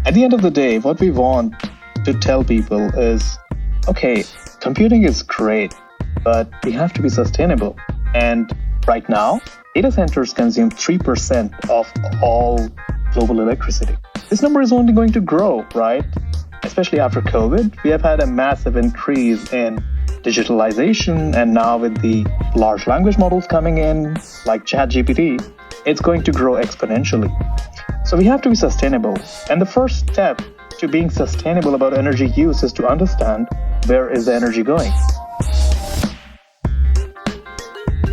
At the end of the day, what we want to tell people is, okay, computing is great, but we have to be sustainable. And right now, data centers consume 3% of all global electricity. This number is only going to grow, right? Especially after COVID, we have had a massive increase in digitalization, and now with the large language models coming in, like ChatGPT, it's going to grow exponentially. So we have to be sustainable. And the first step to being sustainable about energy use is to understand where is the energy going.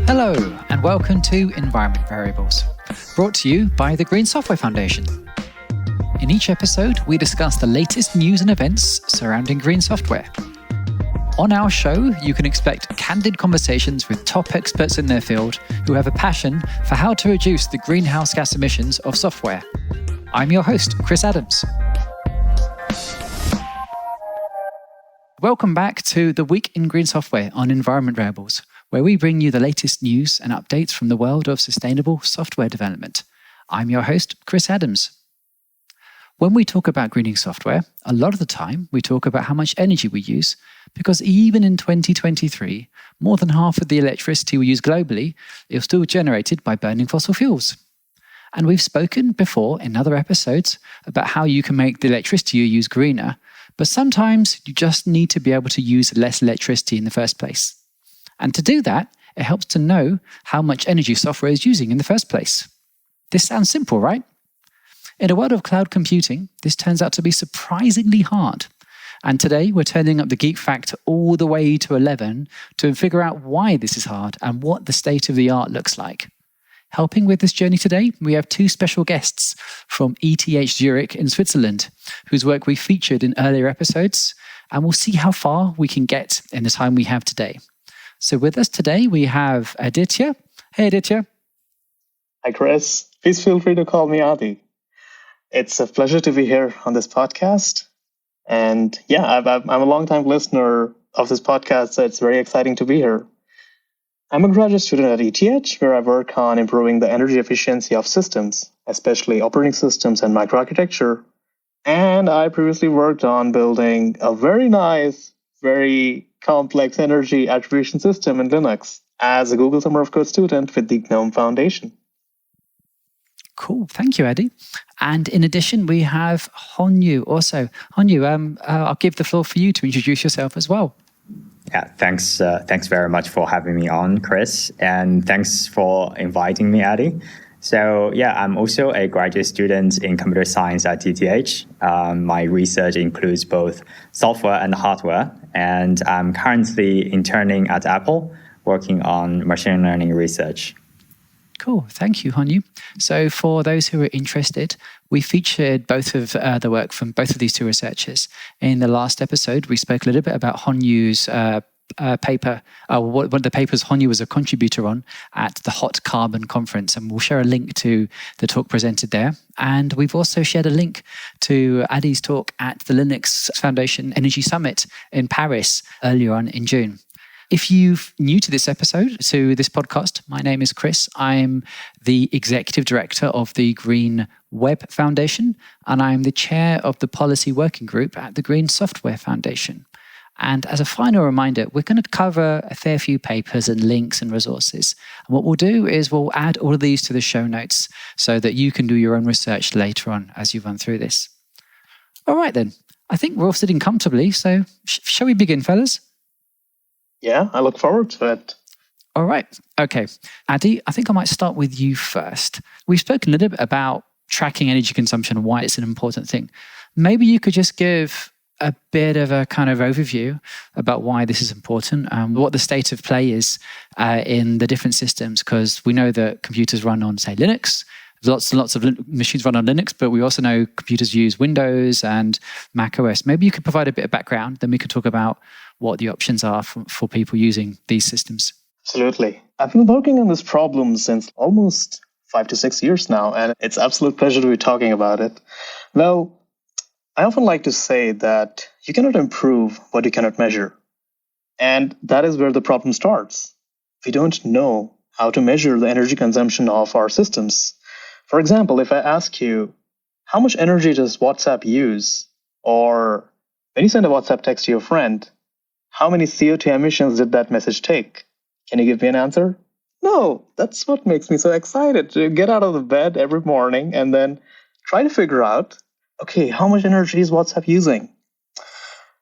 Hello, and welcome to Environment Variables, brought to you by the Green Software Foundation. In each episode, we discuss the latest news and events surrounding green software. On our show, you can expect candid conversations with top experts in their field who have a passion for how to reduce the greenhouse gas emissions of software. I'm your host, Chris Adams. Welcome back to the Week in Green Software on Environment Variables, where we bring you the latest news and updates from the world of sustainable software development. I'm your host, Chris Adams. When we talk about greening software, a lot of the time we talk about how much energy we use, because even in 2023, more than half of the electricity we use globally is still generated by burning fossil fuels. And we've spoken before in other episodes about how you can make the electricity you use greener, but sometimes you just need to be able to use less electricity in the first place. And to do that, it helps to know how much energy software is using in the first place. This sounds simple, right? In a world of cloud computing, this turns out to be surprisingly hard. And today, we're turning up the geek factor all the way to 11 to figure out why this is hard and what the state of the art looks like. Helping with this journey today, we have two special guests from ETH Zurich in Switzerland, whose work we featured in earlier episodes, and we'll see how far we can get in the time we have today. So with us today, we have Aditya. Hey, Aditya. Hi, Chris. Please feel free to call me Adi. It's a pleasure to be here on this podcast. And yeah, I'm a long-time listener of this podcast, so it's very exciting to be here. I'm a graduate student at ETH, where I work on improving the energy efficiency of systems, especially operating systems and microarchitecture. And I previously worked on building a very nice, very complex energy attribution system in Linux as a Google Summer of Code student with the GNOME Foundation. Cool. Thank you, Eddie. And in addition, we have Hongyu also. Hongyu, I'll give the floor for you to introduce yourself as well. Yeah, thanks very much for having me on, Chris. And thanks for inviting me, Eddie. So yeah, I'm also a graduate student in computer science at ETH. My research includes both software and hardware. And I'm currently interning at Apple, working on machine learning research. Cool. Thank you, Hongyu. So for those who are interested, we featured both of the work from both of these two researchers. In the last episode, we spoke a little bit about Hongyu's paper, one of the papers Hongyu was a contributor on at the Hot Carbon Conference, and we'll share a link to the talk presented there. And we've also shared a link to Adi's talk at the Linux Foundation Energy Summit in Paris earlier on in June. If you're new to this episode, to this podcast, my name is Chris. I'm the Executive Director of the Green Web Foundation, and I'm the Chair of the Policy Working Group at the Green Software Foundation. And as a final reminder, we're going to cover a fair few papers and links and resources. And what we'll do is we'll add all of these to the show notes so that you can do your own research later on as you run through this. All right, then. I think we're all sitting comfortably, so shall we begin, fellas? Yeah, I look forward to it. All right. Okay. Adi, I think I might start with you first. We've spoken a little bit about tracking energy consumption and why it's an important thing. Maybe you could just give a bit of a kind of overview about why this is important, what the state of play is in the different systems, because we know that computers run on, say, Linux. Lots and lots of machines run on Linux, but we also know computers use Windows and Mac OS. Maybe you could provide a bit of background, then we could talk about what the options are for people using these systems. Absolutely. I've been working on this problem since almost 5 to 6 years now, and it's an absolute pleasure to be talking about it. Well, I often like to say that you cannot improve what you cannot measure. And that is where the problem starts. We don't know how to measure the energy consumption of our systems. For example, if I ask you, how much energy does WhatsApp use? Or when you send a WhatsApp text to your friend, how many CO2 emissions did that message take? Can you give me an answer? No, that's what makes me so excited to get out of the bed every morning and then try to figure out, okay, how much energy is WhatsApp using?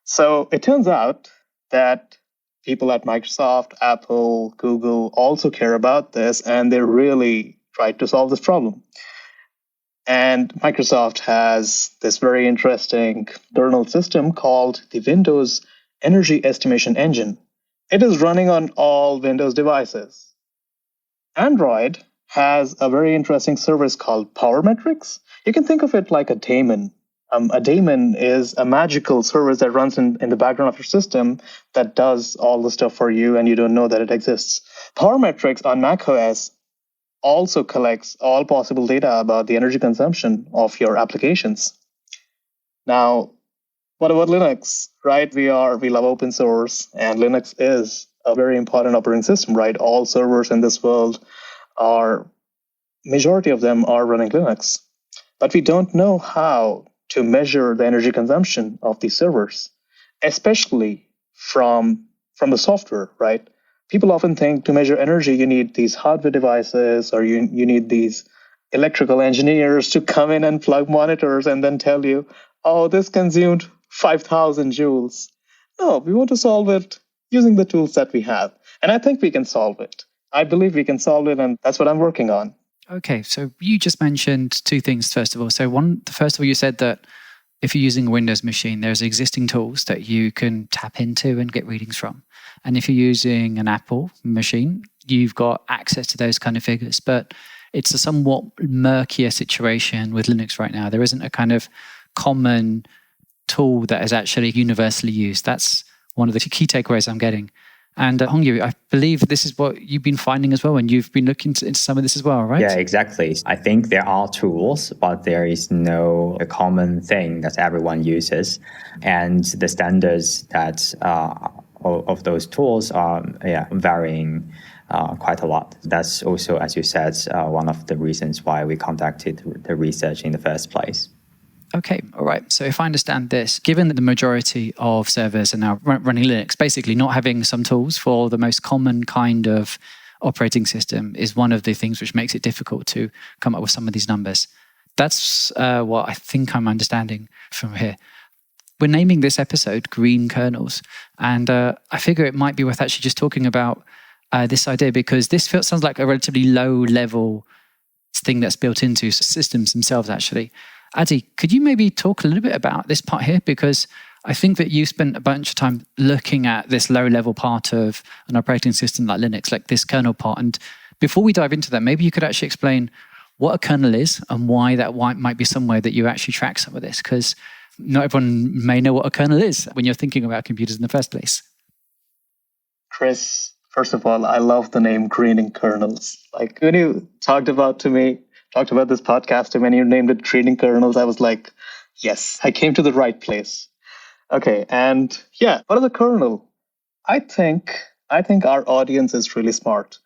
So it turns out that people at Microsoft, Apple, Google also care about this, and they really tried to solve this problem. And Microsoft has this very interesting kernel system called the Windows Energy Estimation Engine. It is running on all Windows devices. Android has a very interesting service called Power Metrics. You can think of it like a daemon. A daemon is a magical service that runs in the background of your system that does all the stuff for you, and you don't know that it exists. Power Metrics on macOS also collects all possible data about the energy consumption of your applications. Now, what about Linux, right? We love open source, and Linux is a very important operating system, right? All servers in this world majority of them are running Linux. But we don't know how to measure the energy consumption of these servers, especially from the software, right? People often think to measure energy, you need these hardware devices, or you need these electrical engineers to come in and plug monitors and then tell you, oh, this consumed 5,000 joules. No, we want to solve it using the tools that we have. And I think we can solve it. I believe we can solve it, and that's what I'm working on. Okay, so you just mentioned two things, first of all. So first of all, you said that if you're using a Windows machine, there's existing tools that you can tap into and get readings from. And if you're using an Apple machine, you've got access to those kind of figures. But it's a somewhat murkier situation with Linux right now. There isn't a kind of common tool that is actually universally used. That's one of the key takeaways I'm getting. And Hongyu, I believe this is what you've been finding as well, and you've been looking into some of this as well, right? Yeah, exactly. I think there are tools, but there is no common thing that everyone uses. And the standards that of those tools are varying quite a lot. That's also, as you said, one of the reasons why we conducted the research in the first place. Okay, all right. So if I understand this, given that the majority of servers are now running Linux, basically not having some tools for the most common kind of operating system is one of the things which makes it difficult to come up with some of these numbers. That's what I think I'm understanding from here. We're naming this episode Green Kernels, and I figure it might be worth actually just talking about this idea, because this sounds like a relatively low-level thing that's built into systems themselves, actually. Adi, could you maybe talk a little bit about this part here? Because I think that you spent a bunch of time looking at this low-level part of an operating system like Linux, like this kernel part. And before we dive into that, maybe you could actually explain what a kernel is and why that might be some way that you actually track some of this, because not everyone may know what a kernel is when you're thinking about computers in the first place. Chris, first of all, I love the name Greening Kernels. Like when you talked about this podcast, and when you named it Greening Kernels, I was like, yes, I came to the right place. Okay, and yeah, what is a kernel? I think our audience is really smart.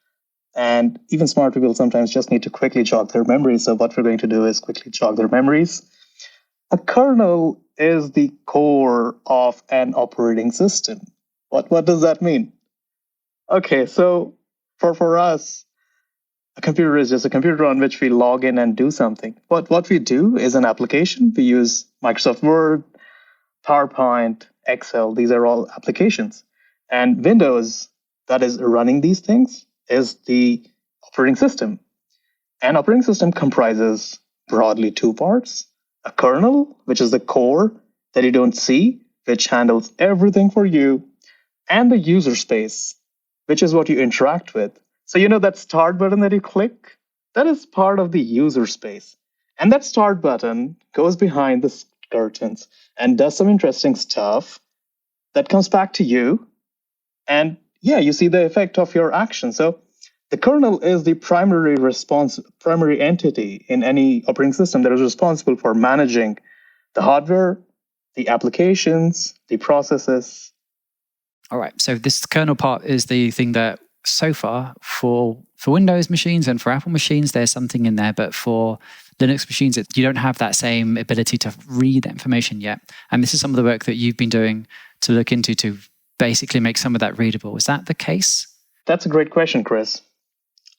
And even smart people sometimes just need to quickly jog their memories. So what we're going to do is quickly jog their memories. A kernel is the core of an operating system. What does that mean? Okay, so for us, a computer is just a computer on which we log in and do something. What we do is an application. We use Microsoft Word, PowerPoint, Excel. These are all applications. And Windows, that is running these things, is the operating system. An operating system comprises broadly two parts: a kernel, which is the core that you don't see, which handles everything for you, and the user space, which is what you interact with. So you know that start button that you click? That is part of the user space. And that start button goes behind the curtains and does some interesting stuff that comes back to you. And yeah, you see the effect of your action. So the kernel is the primary entity in any operating system that is responsible for managing the hardware, the applications, the processes. All right. So this kernel part is the thing that so far for Windows machines and for Apple machines, there's something in there, but for Linux machines, you don't have that same ability to read that information yet. And this is some of the work that you've been doing to look into to basically make some of that readable. Is that the case? That's a great question, Chris.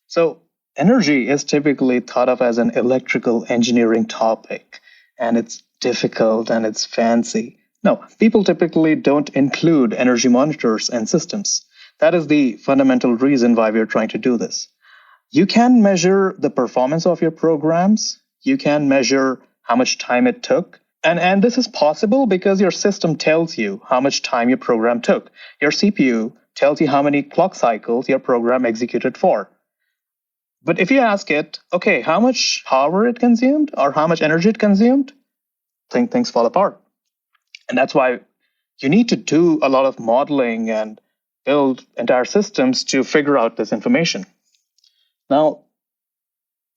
So energy is typically thought of as an electrical engineering topic, and it's difficult and it's fancy. No, people typically don't include energy monitors and systems. That is the fundamental reason why we're trying to do this. You can measure the performance of your programs. You can measure how much time it took. And this is possible because your system tells you how much time your program took. Your CPU tells you how many clock cycles your program executed for. But if you ask it, okay, how much power it consumed or how much energy it consumed, things fall apart. And that's why you need to do a lot of modeling and build entire systems to figure out this information. Now,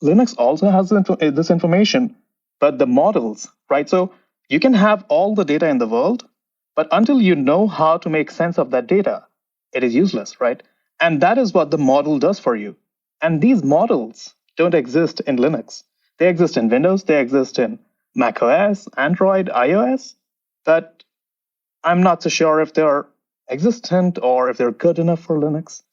Linux also has this information, but the models, right? So you can have all the data in the world, but until you know how to make sense of that data, it is useless, right? And that is what the model does for you. And these models don't exist in Linux. They exist in Windows, they exist in macOS, Android, iOS, but I'm not so sure if they're existent or if they're good enough for Linux.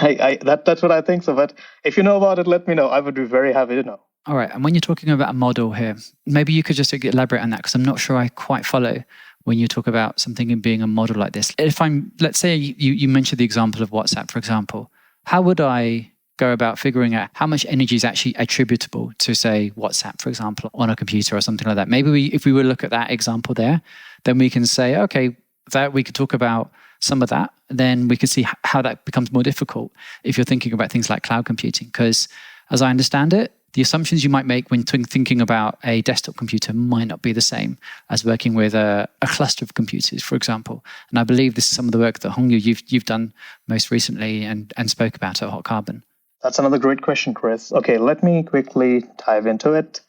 That's what I think so. But if you know about it, let me know. I would be very happy to know. All right. And when you're talking about a model here, maybe you could just elaborate on that, because I'm not sure I quite follow when you talk about something being a model like this. Let's say you mentioned the example of WhatsApp, for example. How would I go about figuring out how much energy is actually attributable to, say, WhatsApp, for example, on a computer or something like that? Maybe if we were to look at that example there, then we can say, okay, that we could talk about some of that. Then we can see how that becomes more difficult if you're thinking about things like cloud computing. Because as I understand it, the assumptions you might make when thinking about a desktop computer might not be the same as working with a cluster of computers, for example. And I believe this is some of the work that Hongyu you've done most recently and spoke about at Hot Carbon. That's another great question, Chris. Okay, let me quickly dive into it.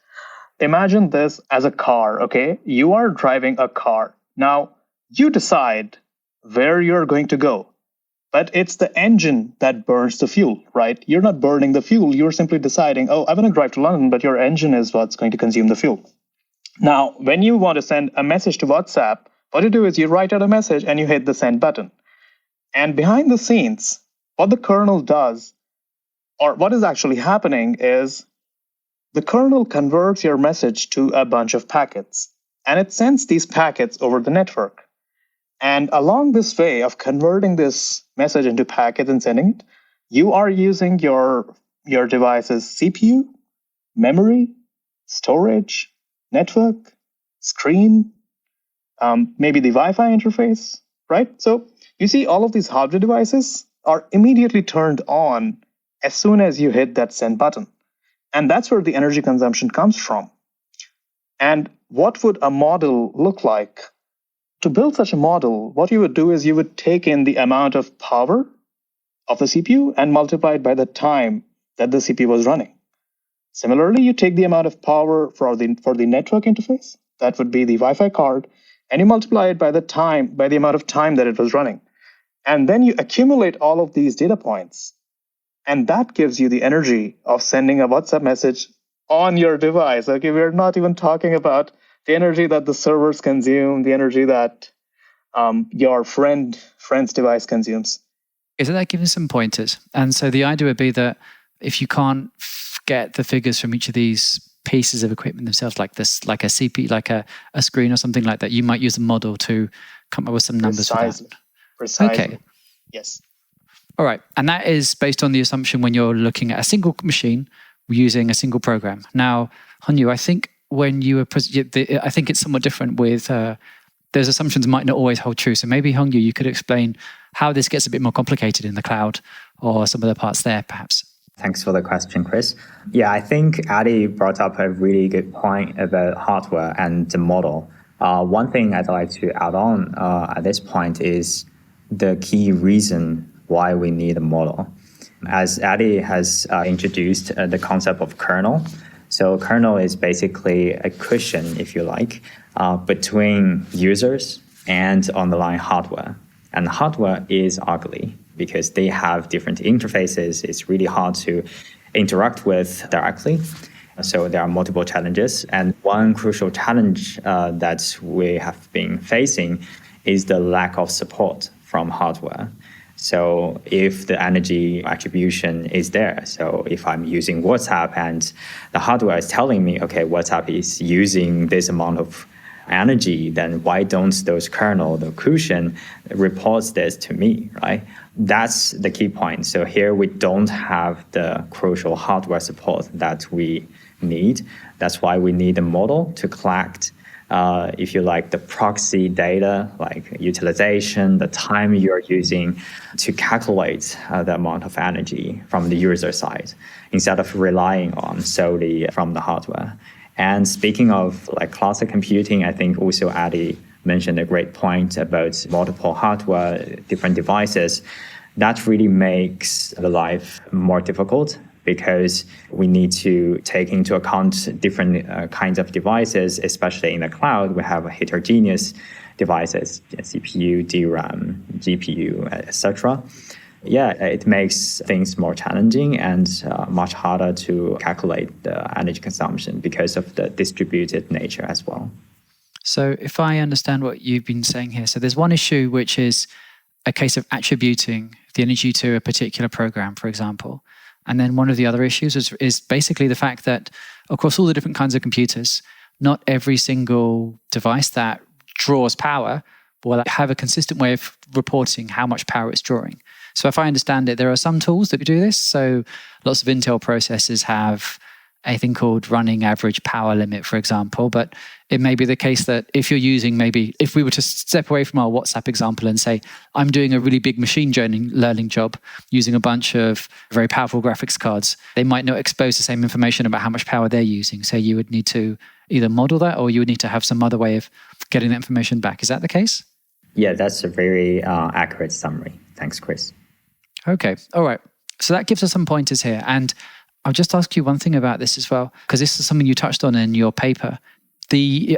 Imagine this as a car, okay? You are driving a car. Now, you decide where you're going to go, but it's the engine that burns the fuel, right? You're not burning the fuel. You're simply deciding, oh, I'm going to drive to London, but your engine is what's going to consume the fuel. Now, when you want to send a message to WhatsApp, what you do is you write out a message and you hit the send button. And behind the scenes, what the kernel does, or what is actually happening, is the kernel converts your message to a bunch of packets, and it sends these packets over the network. And along this way of converting this message into packets and sending it, you are using your device's CPU, memory, storage, network, screen, maybe the Wi-Fi interface, right? So you see all of these hardware devices are immediately turned on as soon as you hit that send button. And that's where the energy consumption comes from. And what would a model look like? To build such a model, what you would do is you would take in the amount of power of the CPU and multiply it by the time that the CPU was running. Similarly, you take the amount of power for the network interface, that would be the Wi-Fi card, and you multiply it by the amount of time that it was running. And then you accumulate all of these data points, and that gives you the energy of sending a WhatsApp message on your device. Okay, we're not even talking about the energy that the servers consume, the energy that your friend's device consumes. Is that giving some pointers? And so the idea would be that if you can't get the figures from each of these pieces of equipment themselves, like this, like a CPU, like a screen or something like that, you might use a model to come up with some numbers for that. Precisely. Okay. Yes. All right. And that is based on the assumption when you're looking at a single machine using a single program. Now, Hongyu, I think when you were, I think it's somewhat different with, those assumptions might not always hold true. So maybe, Hongyu, you could explain how this gets a bit more complicated in the cloud or some of the parts there, perhaps. Thanks for the question, Chris. Yeah, I think Adi brought up a really good point about hardware and the model. One thing I'd like to add on at this point is the key reason why we need a model. As Adi has introduced the concept of kernel. So kernel is basically a cushion, if you like, between users and underlying hardware. And hardware is ugly. because they have different interfaces. It's really hard to interact with directly. So there are multiple challenges. And one crucial challenge that we have been facing is the lack of support from hardware. So if the energy attribution is there, so if I'm using WhatsApp and the hardware is telling me, okay, WhatsApp is using this amount of energy, then why don't those kernel, the cushion, reports this to me, right? That's the key point. So here we don't have the crucial hardware support that we need. That's why we need a model to collect, if you like, the proxy data, like utilization, the time you're using to calculate the amount of energy from the user side, instead of relying on solely from the hardware. And speaking of like classic computing, I think also Adi mentioned a great point about multiple hardware, different devices. That really makes the life more difficult because we need to take into account different kinds of devices, especially in the cloud. We have heterogeneous devices, CPU, DRAM, GPU, etc. Yeah, it makes things more challenging and much harder to calculate the energy consumption because of the distributed nature as well. So if I understand what you've been saying here, so there's one issue which is a case of attributing the energy to a particular program, for example. And then one of the other issues is basically the fact that across all the different kinds of computers, not every single device that draws power will have a consistent way of reporting how much power it's drawing. So if I understand it, there are some tools that do this. So lots of Intel processors have a thing called running average power limit, for example. But it may be the case that if you're using, maybe if we were to step away from our WhatsApp example and say, I'm doing a really big machine learning job using a bunch of very powerful graphics cards, they might not expose the same information about how much power they're using. So you would need to either model that or you would need to have some other way of getting that information back. Is that the case? Yeah, that's a very accurate summary. Thanks, Chris. Okay. All right. So that gives us some pointers here. And I'll just ask you one thing about this as well, because this is something you touched on in your paper.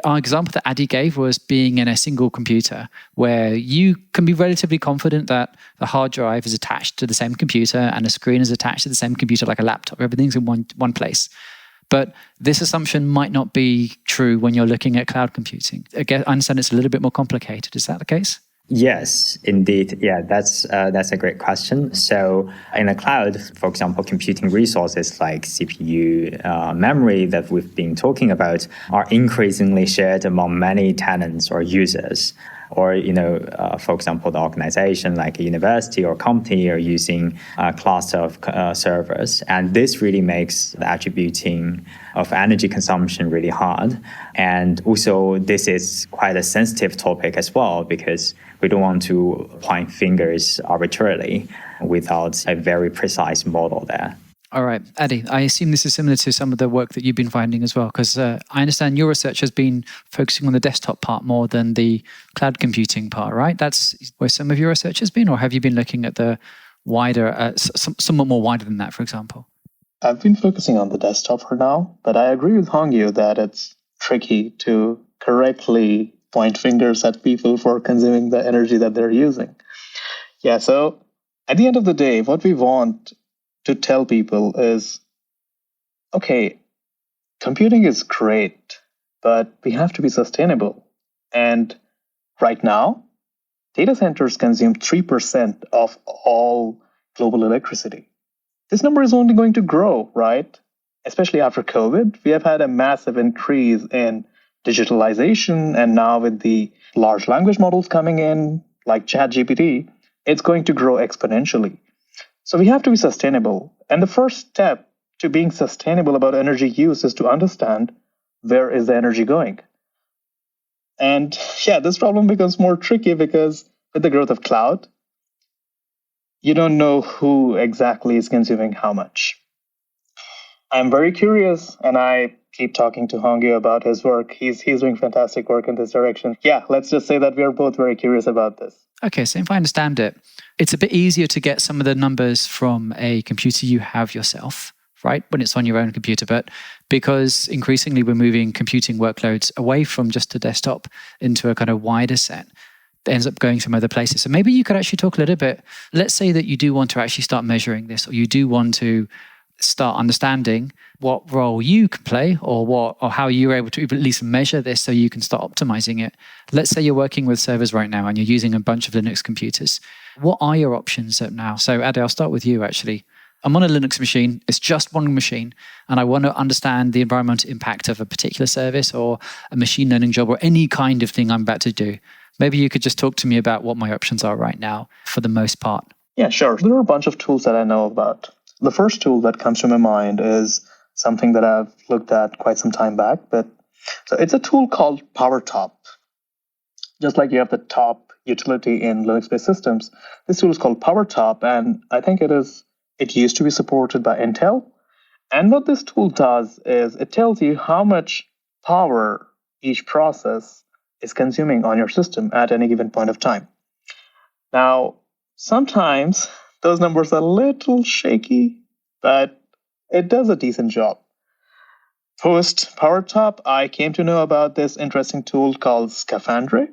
Our example that Adi gave was being in a single computer where you can be relatively confident that the hard drive is attached to the same computer and the screen is attached to the same computer like a laptop. Everything's in one place. But this assumption might not be true when you're looking at cloud computing. Again, I understand it's a little bit more complicated. Is that the case? Yes, indeed. Yeah, that's a great question. So in the cloud, for example, computing resources like CPU, memory that we've been talking about are increasingly shared among many tenants or users. Or, for example, the organization like a university or company are using a cluster of servers. And this really makes the attributing of energy consumption really hard. And also, this is quite a sensitive topic as well, because we don't want to point fingers arbitrarily without a very precise model there. All right, Adi, I assume this is similar to some of the work that you've been finding as well, because I understand your research has been focusing on the desktop part more than the cloud computing part, right? That's where some of your research has been, or have you been looking at the wider, somewhat more wider than that, for example? I've been focusing on the desktop for now, but I agree with Hongyu that it's tricky to correctly point fingers at people for consuming the energy that they're using. Yeah, so at the end of the day, what we want to tell people is, okay, computing is great, but we have to be sustainable. And right now, data centers consume 3% of all global electricity. This number is only going to grow, right? Especially after COVID, we have had a massive increase in digitalization. And now with the large language models coming in, like ChatGPT, it's going to grow exponentially. So we have to be sustainable. And the first step to being sustainable about energy use is to understand where is the energy going. And yeah, this problem becomes more tricky because with the growth of cloud, you don't know who exactly is consuming how much. I'm very curious, and I keep talking to Hongyu about his work. He's doing fantastic work in this direction. Yeah, let's just say that we are both very curious about this. Okay, so if I understand it, it's a bit easier to get some of the numbers from a computer you have yourself, right, when it's on your own computer. But because increasingly we're moving computing workloads away from just a desktop into a kind of wider set, ends up going some other places. So maybe you could actually talk a little bit. Let's say that you do want to actually start measuring this, or you do want to start understanding what role you can play, or how you're able to at least measure this so you can start optimizing it. Let's say you're working with servers right now and you're using a bunch of Linux computers. What are your options now? So Adi, I'll start with you actually. I'm on a Linux machine. It's just one machine. And I want to understand the environmental impact of a particular service or a machine learning job or any kind of thing I'm about to do. Maybe you could just talk to me about what my options are right now for the most part. Yeah, sure. There are a bunch of tools that I know about. The first tool that comes to my mind is something that I've looked at quite some time back. So it's a tool called PowerTop. Just like you have the top utility in Linux-based systems, this tool is called PowerTop, and I think it used to be supported by Intel. And what this tool does is it tells you how much power each process is consuming on your system at any given point of time. Now, sometimes those numbers are a little shaky, but it does a decent job. Post PowerTop, I came to know about this interesting tool called Scaphandre.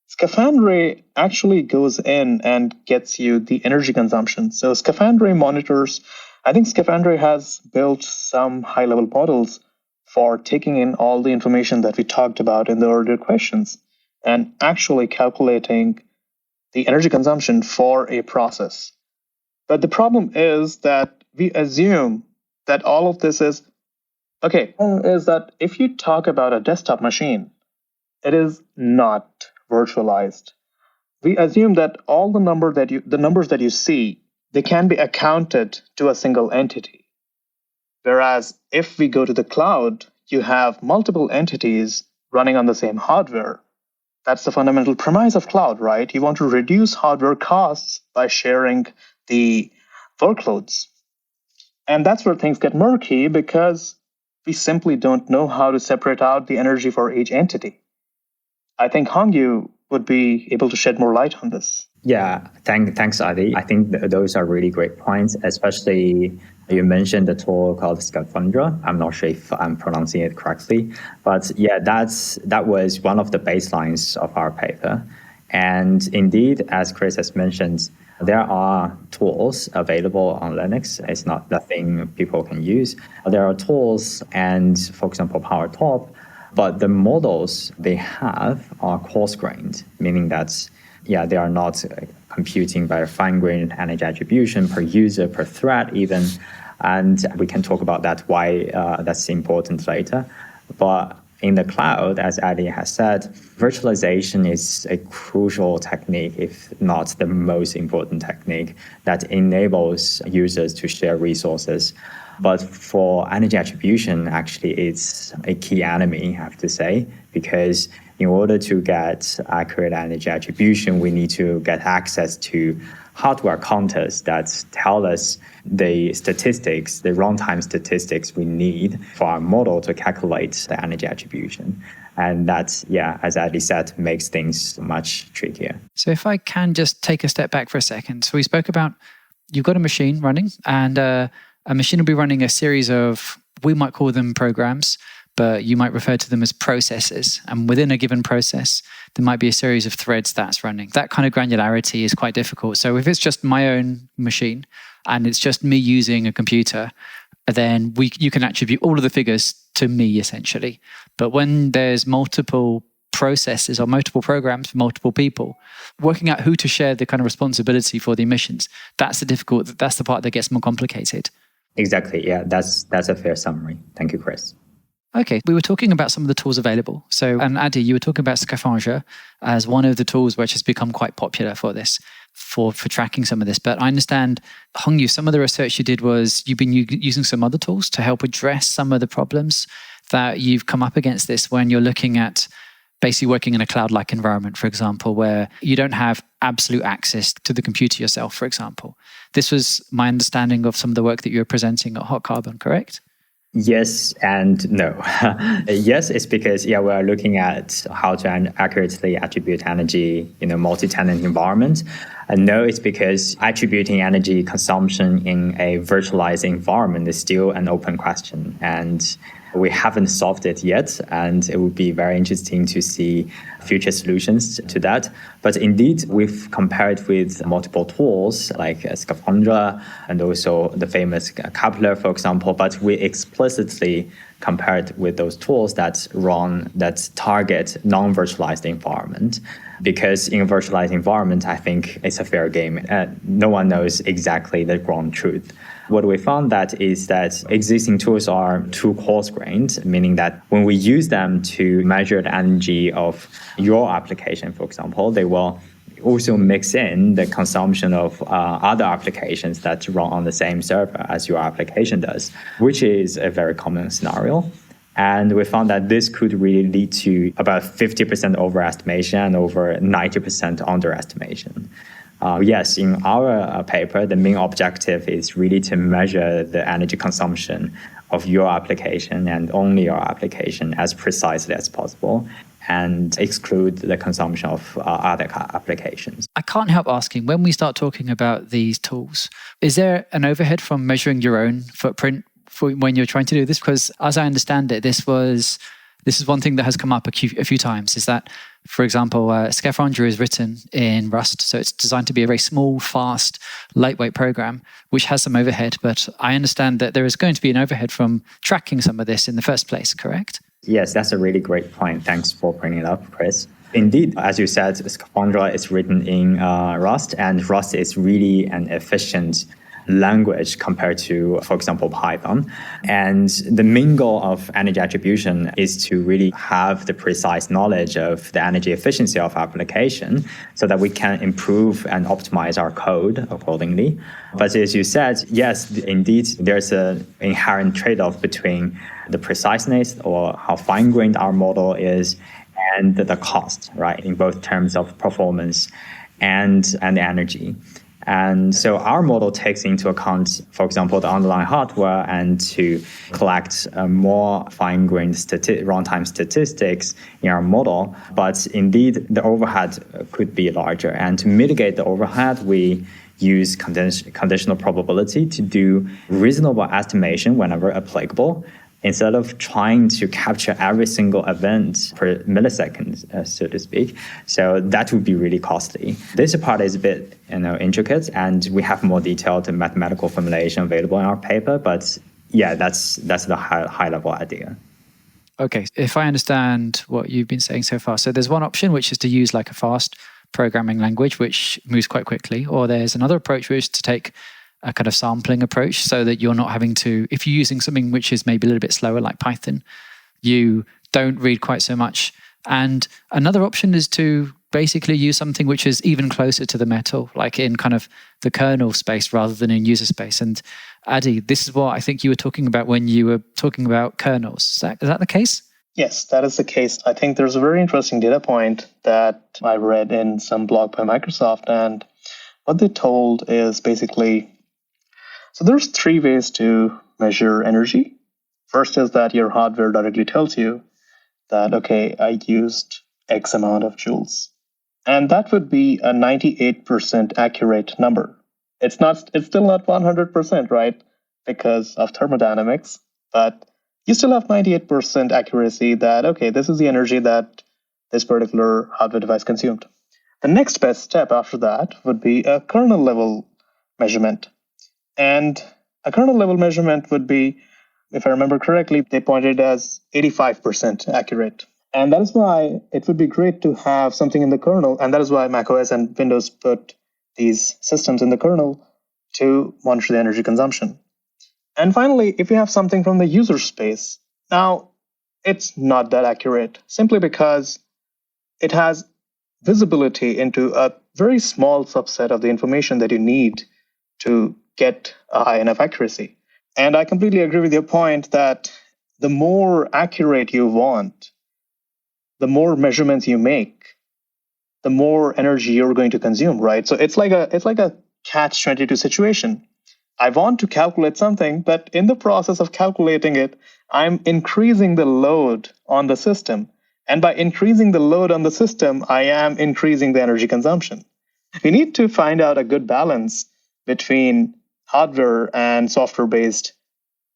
Scaphandre actually goes in and gets you the energy consumption. So Scaphandre monitors, I think Scaphandre has built some high-level models for taking in all the information that we talked about in the earlier questions and actually calculating the energy consumption for a process. But the problem is that we assume that all of this is that if you talk about a desktop machine, it is not virtualized. We assume that all the numbers that you see, they can be accounted to a single entity. Whereas if we go to the cloud, you have multiple entities running on the same hardware. That's the fundamental premise of cloud, right? You want to reduce hardware costs by sharing the workloads. And that's where things get murky because we simply don't know how to separate out the energy for each entity. I think Hongyu would be able to shed more light on this. Yeah, thanks, Adi. I think those are really great points, especially you mentioned the tool called Scaphandre. I'm not sure if I'm pronouncing it correctly, but yeah, that was one of the baselines of our paper. And indeed, as Chris has mentioned, there are tools available on Linux. It's not nothing people can use. There are tools, and for example, PowerTop, but the models they have are coarse-grained, meaning that they are not computing by a fine-grained energy attribution per user, per thread even. And we can talk about that, why that's important later. But in the cloud, as Adi has said, virtualization is a crucial technique, if not the most important technique, that enables users to share resources. But for energy attribution, actually, it's a key enemy, I have to say, because in order to get accurate energy attribution, we need to get access to hardware counters that tell us the statistics, the runtime statistics we need for our model to calculate the energy attribution. And that's, as Adi said, makes things much trickier. So if I can just take a step back for a second. So we spoke about you've got a machine running, and a machine will be running a series of, we might call them programs, but you might refer to them as processes. And within a given process, there might be a series of threads that's running. That kind of granularity is quite difficult. So if it's just my own machine and it's just me using a computer, then you can attribute all of the figures to me, essentially. But when there's multiple processes or multiple programs for multiple people, working out who to share the kind of responsibility for the emissions, that's the part that gets more complicated. Exactly. Yeah, that's a fair summary. Thank you, Chris. Okay, we were talking about some of the tools available. So, and Adi, you were talking about Scaphandre as one of the tools which has become quite popular for this, for tracking some of this. But I understand, Hongyu, some of the research you did was you've been using some other tools to help address some of the problems that you've come up against this when you're looking at basically working in a cloud-like environment, for example, where you don't have absolute access to the computer yourself, for example. This was my understanding of some of the work that you were presenting at Hot Carbon, correct? Yes and no. Yes, it's because we are looking at how to accurately attribute energy in a multi-tenant environment. And no, it's because attributing energy consumption in a virtualized environment is still an open question. And We haven't solved it yet, and it would be very interesting to see future solutions to that. But indeed, we've compared with multiple tools like Scaphandra and also the famous Kepler, for example, but we explicitly compared with those tools that target non-virtualized environment. Because in a virtualized environment, I think it's a fair game. No one knows exactly the ground truth. What we found is that existing tools are too coarse-grained, meaning that when we use them to measure the energy of your application, for example, they will also mix in the consumption of other applications that run on the same server as your application does, which is a very common scenario. And we found that this could really lead to about 50% overestimation and over 90% underestimation. Yes, in our paper, the main objective is really to measure the energy consumption of your application and only your application as precisely as possible, and exclude the consumption of other applications. I can't help asking, when we start talking about these tools, is there an overhead from measuring your own footprint for when you're trying to do this? Because as I understand it, this is one thing that has come up a few times, is that, for example, Scaphandra is written in Rust, so it's designed to be a very small, fast, lightweight program, which has some overhead. But I understand that there is going to be an overhead from tracking some of this in the first place, correct? Yes, that's a really great point. Thanks for bringing it up, Chris. Indeed, as you said, Scaphandra is written in Rust, and Rust is really an efficient language compared to, for example, Python. And the main goal of energy attribution is to really have the precise knowledge of the energy efficiency of application so that we can improve and optimize our code accordingly. But as you said, yes, indeed, there's an inherent trade-off between the preciseness or how fine-grained our model is and the cost, right, in both terms of performance and energy. And so our model takes into account, for example, the underlying hardware and to collect more fine-grained runtime statistics in our model. But indeed, the overhead could be larger. And to mitigate the overhead, we use conditional probability to do reasonable estimation whenever applicable, instead of trying to capture every single event per millisecond, so to speak. So that would be really costly. This part is a bit intricate, and we have more detailed mathematical formulation available in our paper. But yeah, that's the high-level idea. Okay, if I understand what you've been saying so far, so there's one option, which is to use like a fast programming language, which moves quite quickly, or there's another approach, which is to take a kind of sampling approach so that you're not having to, if you're using something which is maybe a little bit slower like Python, you don't read quite so much. And another option is to basically use something which is even closer to the metal, like in kind of the kernel space rather than in user space. And Adi, this is what I think you were talking about when you were talking about kernels. Is that the case? Yes, that is the case. I think there's a very interesting data point that I read in some blog by Microsoft. And what they told is basically, so there's 3 ways to measure energy. First is that your hardware directly tells you that, okay, I used X amount of joules. And that would be a 98% accurate number. It's still not 100%, right? Because of thermodynamics, but you still have 98% accuracy that, okay, this is the energy that this particular hardware device consumed. The next best step after that would be a kernel level measurement. And a kernel level measurement would be, if I remember correctly, they pointed as 85% accurate. And that is why it would be great to have something in the kernel. And that is why macOS and Windows put these systems in the kernel to monitor the energy consumption. And finally, if you have something from the user space, now it's not that accurate simply because it has visibility into a very small subset of the information that you need to get a high enough accuracy. And I completely agree with your point that the more accurate you want, the more measurements you make, the more energy you're going to consume, right? So it's like a catch-22 situation. I want to calculate something, but in the process of calculating it, I'm increasing the load on the system. And by increasing the load on the system, I am increasing the energy consumption. We need to find out a good balance between hardware and software-based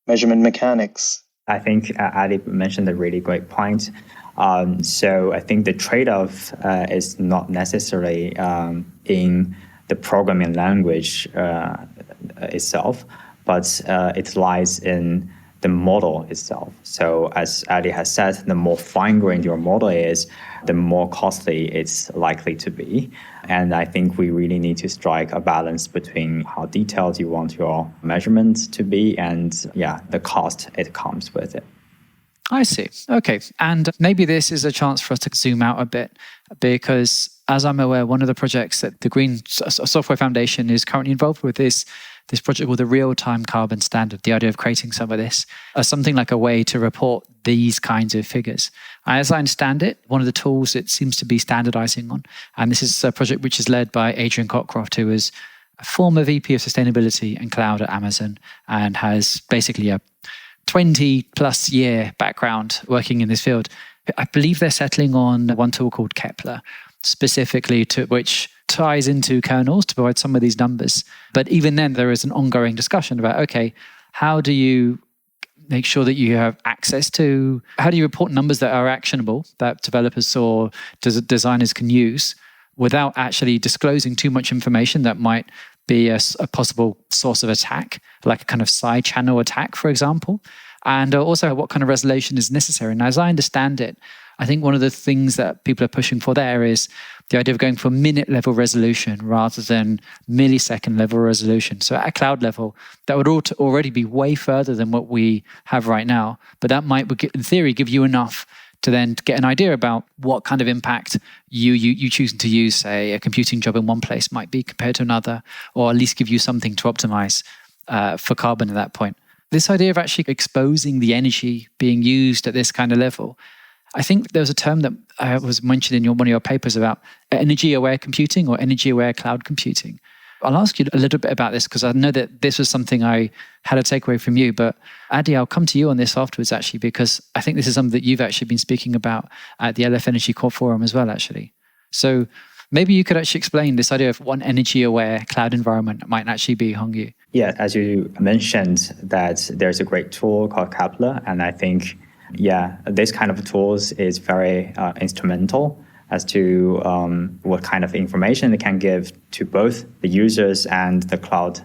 measurement mechanics. I think Adi mentioned a really great point. So I think the trade-off is not necessarily in the programming language itself, but it lies in the model itself. So as Adi has said, the more fine-grained your model is, the more costly it's likely to be. And I think we really need to strike a balance between how detailed you want your measurements to be and the cost it comes with it. I see. Okay. And maybe this is a chance for us to zoom out a bit, because as I'm aware, one of the projects that the Green Software Foundation is currently involved with is this project called the Real-Time Carbon Standard, the idea of creating some of this as something like a way to report these kinds of figures. As I understand it, one of the tools it seems to be standardizing on, and this is a project which is led by Adrian Cockcroft, who is a former VP of Sustainability and Cloud at Amazon and has basically a 20 plus year background working in this field. I believe they're settling on one tool called Kepler, specifically to which ties into kernels to provide some of these numbers. But even then, there is an ongoing discussion about, okay, how do you make sure that you have access to, how do you report numbers that are actionable, that developers or designers can use without actually disclosing too much information that might be a possible source of attack, like a kind of side channel attack, for example. And also what kind of resolution is necessary. And as I understand it, I think one of the things that people are pushing for there is the idea of going for minute level resolution rather than millisecond level resolution. So at a cloud level, that would already be way further than what we have right now. But that might, in theory, give you enough to then get an idea about what kind of impact you choosing to use, say, a computing job in one place might be compared to another, or at least give you something to optimize for carbon at that point. This idea of actually exposing the energy being used at this kind of level, I think there was a term that was mentioned in one of your papers about energy-aware computing or energy-aware cloud computing. I'll ask you a little bit about this because I know that this was something I had a takeaway from you. But Adi, I'll come to you on this afterwards, actually, because I think this is something that you've actually been speaking about at the LF Energy Core Forum as well, actually. So maybe you could actually explain this idea of one energy-aware cloud environment might actually be Hongyu. Yeah, as you mentioned, that there's a great tool called Kepler, and I think, this kind of tools is very instrumental as to what kind of information it can give to both the users and the cloud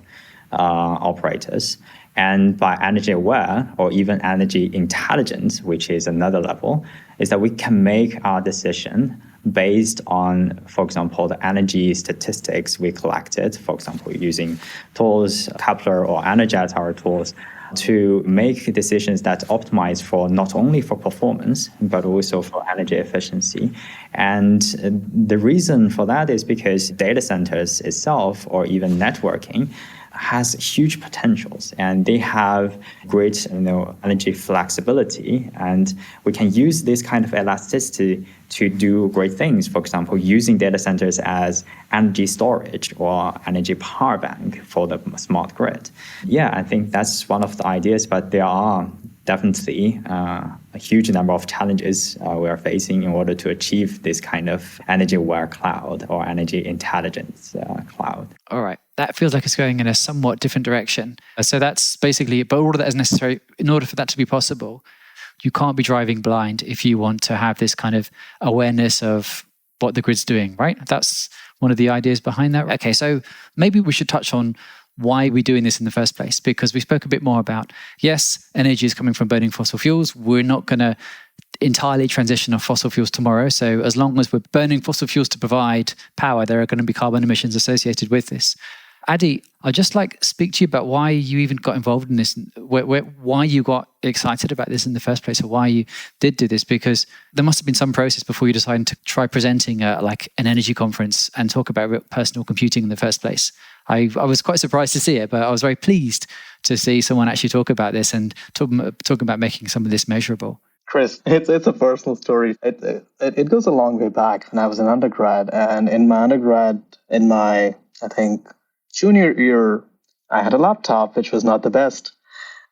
operators. And by energy aware or even energy intelligent, which is another level, is that we can make our decision based on, for example, the energy statistics we collected, for example, using tools, Kepler or Energet, our tools, to make decisions that optimize for not only for performance, but also for energy efficiency. And the reason for that is because data centers itself, or even networking, has huge potentials, and they have great energy flexibility, and we can use this kind of elasticity to do great things. For example, using data centers as energy storage or energy power bank for the smart grid. I think that's one of the ideas, but there are definitely a huge number of challenges we are facing in order to achieve this kind of energy-aware cloud or energy intelligence cloud. All right. That feels like it's going in a somewhat different direction. So that's basically, but all of that is necessary in order for that to be possible. You can't be driving blind if you want to have this kind of awareness of what the grid's doing, right? That's one of the ideas behind that. Okay, so maybe we should touch on why we're doing this in the first place, because we spoke a bit more about, yes, energy is coming from burning fossil fuels. We're not going to entirely transition off fossil fuels tomorrow. So as long as we're burning fossil fuels to provide power, there are going to be carbon emissions associated with this. Adi, I'd just like to speak to you about why you even got involved in this, why you got excited about this in the first place, or why you did do this, because there must have been some process before you decided to try presenting like an energy conference and talk about personal computing in the first place. I was quite surprised to see it, but I was very pleased to see someone actually talk about this and talk about making some of this measurable. Chris, it's a personal story. It goes a long way back when I was an undergrad, and in my I think junior year, I had a laptop which was not the best,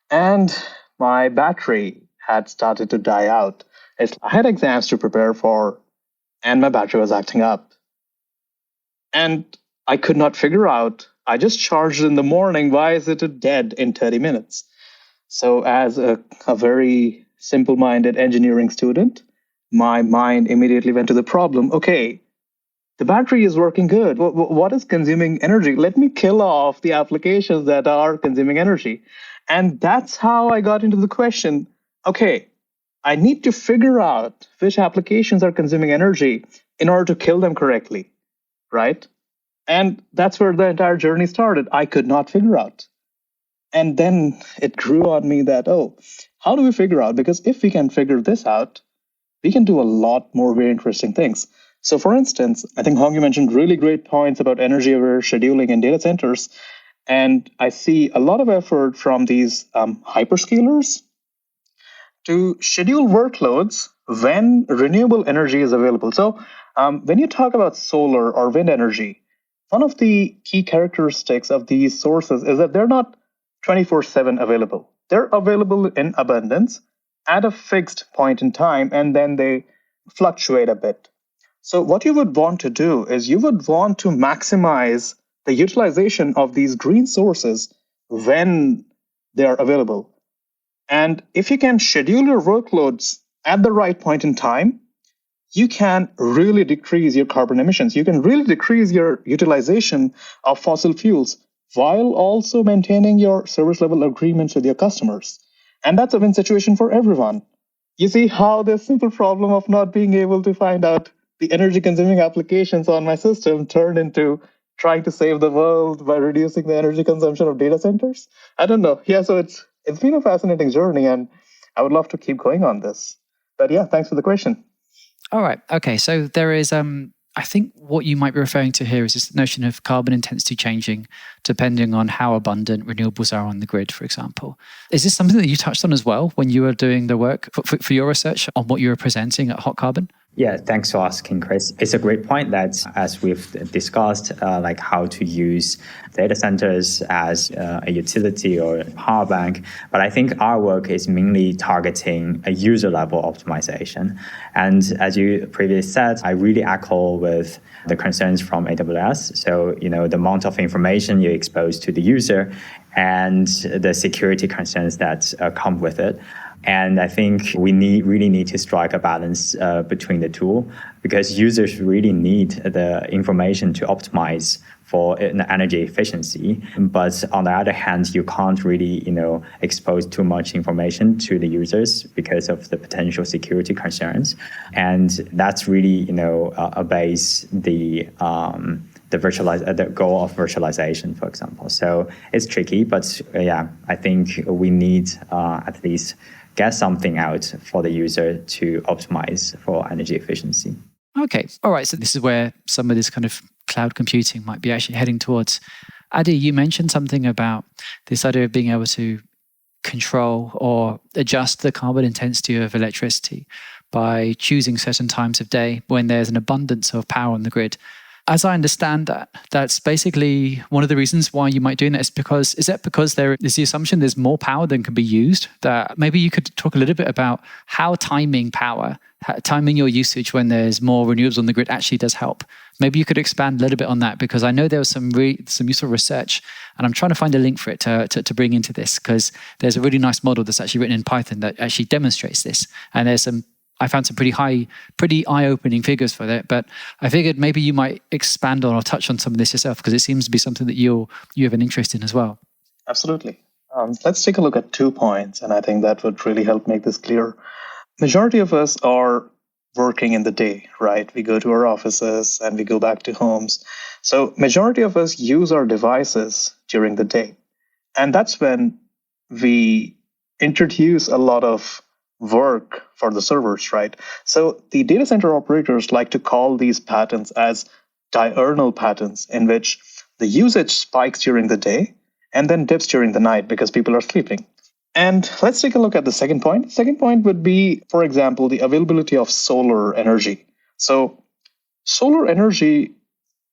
and my battery had started to die out. I had exams to prepare for, and my battery was acting up. And I could not figure out, I just charged in the morning, why is it dead in 30 minutes? So as a very simple-minded engineering student, my mind immediately went to the problem. Okay, the battery is working good. What is consuming energy? Let me kill off the applications that are consuming energy. And that's how I got into the question. Okay, I need to figure out which applications are consuming energy in order to kill them correctly, right? And that's where the entire journey started. I could not figure out. And then it grew on me that, oh, how do we figure out? Because if we can figure this out, we can do a lot more very interesting things. So for instance, I think Hongyu mentioned really great points about energy-aware scheduling in data centers. And I see a lot of effort from these hyperscalers to schedule workloads when renewable energy is available. So when you talk about solar or wind energy, one of the key characteristics of these sources is that they're not 24/7 available. They're available in abundance at a fixed point in time, and then they fluctuate a bit. So what you would want to do is you would want to maximize the utilization of these green sources when they are available. And if you can schedule your workloads at the right point in time, you can really decrease your carbon emissions. You can really decrease your utilization of fossil fuels while also maintaining your service level agreements with your customers. And that's a win situation for everyone. You see how the simple problem of not being able to find out the energy consuming applications on my system turned into trying to save the world by reducing the energy consumption of data centers? I don't know. Yeah, so it's been a fascinating journey, and I would love to keep going on this. But yeah, thanks for the question. All right. Okay. So there is, I think what you might be referring to here is this notion of carbon intensity changing depending on how abundant renewables are on the grid, for example. Is this something that you touched on as well when you were doing the work for your research on what you were presenting at Hot Carbon? Yeah, thanks for asking, Chris. It's a great point that, as we've discussed, like how to use data centers as a utility or a power bank. But I think our work is mainly targeting a user level optimization. And as you previously said, I really echo with the concerns from AWS. So, the amount of information you expose to the user and the security concerns that come with it. And I think we really need to strike a balance between the two, because users really need the information to optimize for energy efficiency. But on the other hand, you can't really, expose too much information to the users because of the potential security concerns. And that's really, obeys the goal of virtualization, for example. So it's tricky, but yeah, I think we need at least get something out for the user to optimize for energy efficiency. Okay. All right. So this is where some of this kind of cloud computing might be actually heading towards. Adi, you mentioned something about this idea of being able to control or adjust the carbon intensity of electricity by choosing certain times of day when there's an abundance of power on the grid. As I understand that, that's basically one of the reasons why you might do that is that because there is the assumption there's more power than can be used? That maybe you could talk a little bit about how timing your usage when there's more renewables on the grid actually does help. Maybe you could expand a little bit on that, because I know there was some useful research, and I'm trying to find a link for it to bring into this, because there's a really nice model that's actually written in Python that actually demonstrates this. And I found some pretty eye-opening figures for that, but I figured maybe you might expand on or touch on some of this yourself, because it seems to be something that you have an interest in as well. Absolutely. Let's take a look at 2 points, and I think that would really help make this clear. Majority of us are working in the day, right? We go to our offices and we go back to homes. So majority of us use our devices during the day. And that's when we introduce a lot of work for the servers, right? So the data center operators like to call these patterns as diurnal patterns, in which the usage spikes during the day and then dips during the night because people are sleeping. And let's take a look at the second point. Second point would be, for example, the availability of solar energy. So solar energy,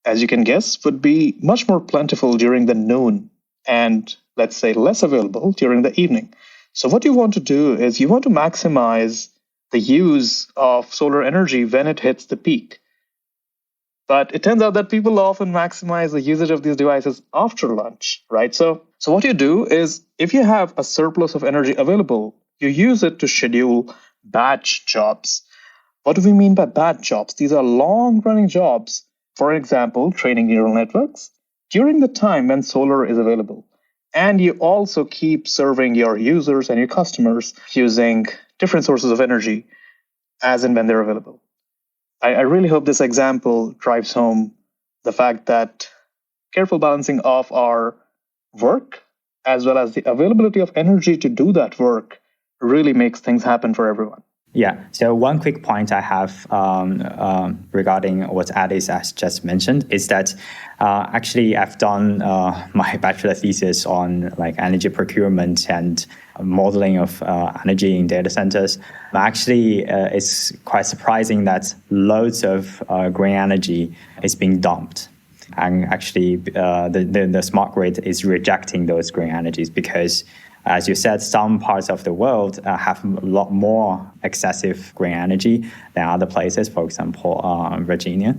as you can guess, would be much more plentiful during the noon and, let's say, less available during the evening. So what you want to do is you want to maximize the use of solar energy when it hits the peak. But it turns out that people often maximize the usage of these devices after lunch, right? So what you do is if you have a surplus of energy available, you use it to schedule batch jobs. What do we mean by batch jobs? These are long-running jobs. For example, training neural networks during the time when solar is available. And you also keep serving your users and your customers using different sources of energy as and when they're available. I really hope this example drives home the fact that careful balancing of our work as well as the availability of energy to do that work really makes things happen for everyone. Yeah. So one quick point I have regarding what Adi has just mentioned is that actually I've done my bachelor thesis on like energy procurement and modeling of energy in data centers. Actually, it's quite surprising that loads of green energy is being dumped. And actually, the smart grid is rejecting those green energies because, as you said, some parts of the world have a lot more excessive green energy than other places, for example, Virginia.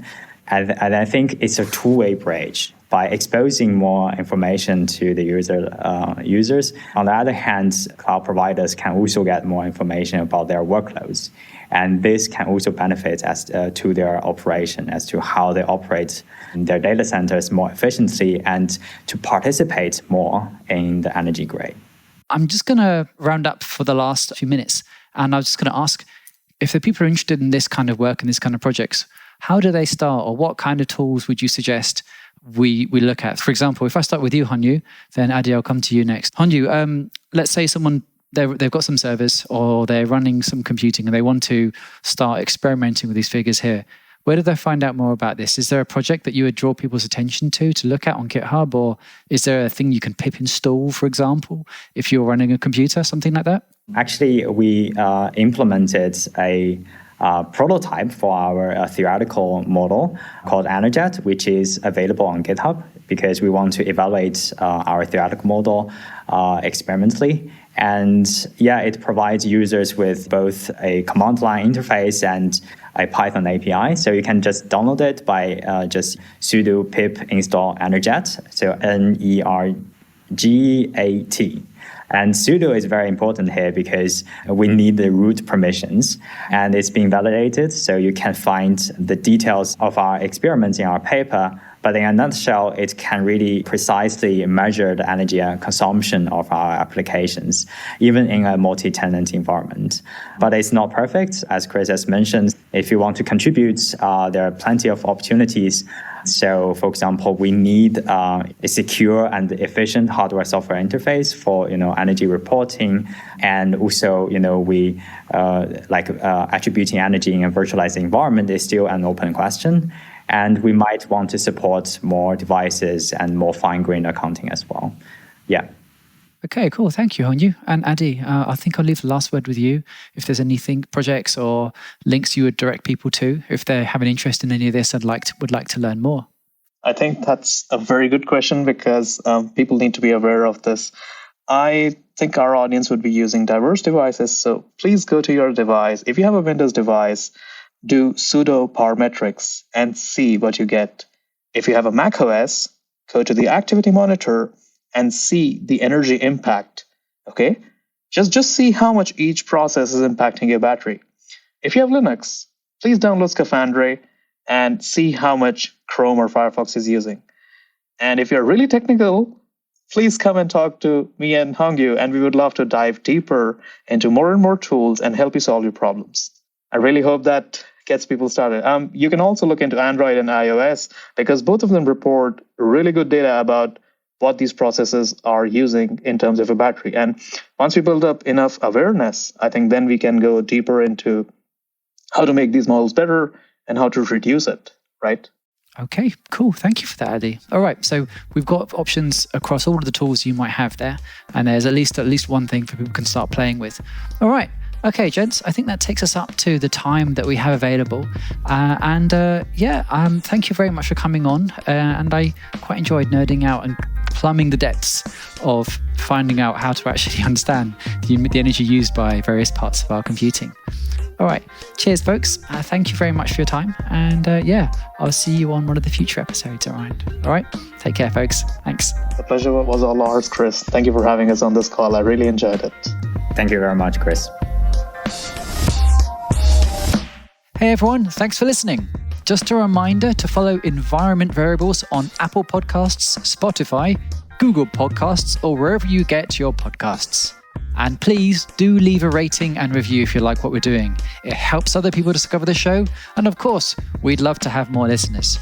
And I think it's a two-way bridge. By exposing more information to the users, on the other hand, cloud providers can also get more information about their workloads. And this can also benefit as to their operation, as to how they operate their data centers more efficiently and to participate more in the energy grid. I'm just going to round up for the last few minutes. And I was just going to ask, if the people are interested in this kind of work and this kind of projects, how do they start, or what kind of tools would you suggest we look at? For example, if I start with you, Hongyu, then Adi, I'll come to you next. Hongyu, let's say someone, they've got some servers or they're running some computing and they want to start experimenting with these figures here. Where do they find out more about this? Is there a project that you would draw people's attention to look at on GitHub? Or is there a thing you can pip install, for example, if you're running a computer, something like that? Actually, we implemented a prototype for our theoretical model called Energet, which is available on GitHub because we want to evaluate our theoretical model experimentally. And yeah, it provides users with both a command line interface and a Python API. So you can just download it by just sudo pip install Energet, so Nergat. And sudo is very important here because we need the root permissions, and it's being validated. So you can find the details of our experiments in our paper. But in a nutshell, it can really precisely measure the energy consumption of our applications, even in a multi-tenant environment. But it's not perfect. As Chris has mentioned, if you want to contribute, there are plenty of opportunities. So, for example, we need a secure and efficient hardware-software interface for energy reporting, and also we attributing energy in a virtualized environment is still an open question. And we might want to support more devices and more fine-grained accounting as well. Yeah. Okay, cool. Thank you, Hongyu. And Adi, I think I'll leave the last word with you. If there's anything, projects or links you would direct people to, if they have an interest in any of this, would like to learn more. I think that's a very good question because people need to be aware of this. I think our audience would be using diverse devices. So please go to your device. If you have a Windows device, do sudo parametrics and see what you get. If you have a Mac OS, go to the activity monitor and see the energy impact. Okay, just see how much each process is impacting your battery. If you have Linux, please download Scafandre and see how much Chrome or Firefox is using. And if you're really technical, please come and talk to me and Hongyu, and we would love to dive deeper into more and more tools and help you solve your problems. I really hope that gets people started. You can also look into Android and iOS because both of them report really good data about what these processes are using in terms of a battery. And once we build up enough awareness, I think then we can go deeper into how to make these models better and how to reduce it, right? Okay, cool. Thank you for that, Adi. All right, so we've got options across all of the tools you might have there, and there's at least one thing for people can start playing with. All right. Okay, gents, I think that takes us up to the time that we have available. Thank you very much for coming on. And I quite enjoyed nerding out and plumbing the depths of finding out how to actually understand the energy used by various parts of our computing. All right. Cheers, folks. Thank you very much for your time. And I'll see you on one of the future episodes around. All right. Take care, folks. Thanks. The pleasure was all ours, Chris. Thank you for having us on this call. I really enjoyed it. Thank you very much, Chris. Hey, everyone. Thanks for listening. Just a reminder to follow Environment Variables on Apple Podcasts, Spotify, Google Podcasts, or wherever you get your podcasts. And please do leave a rating and review if you like what we're doing. It helps other people discover the show. And of course, we'd love to have more listeners.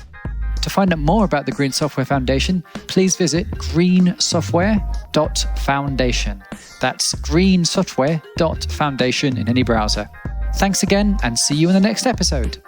To find out more about the Green Software Foundation, please visit greensoftware.foundation. That's greensoftware.foundation in any browser. Thanks again, and see you in the next episode.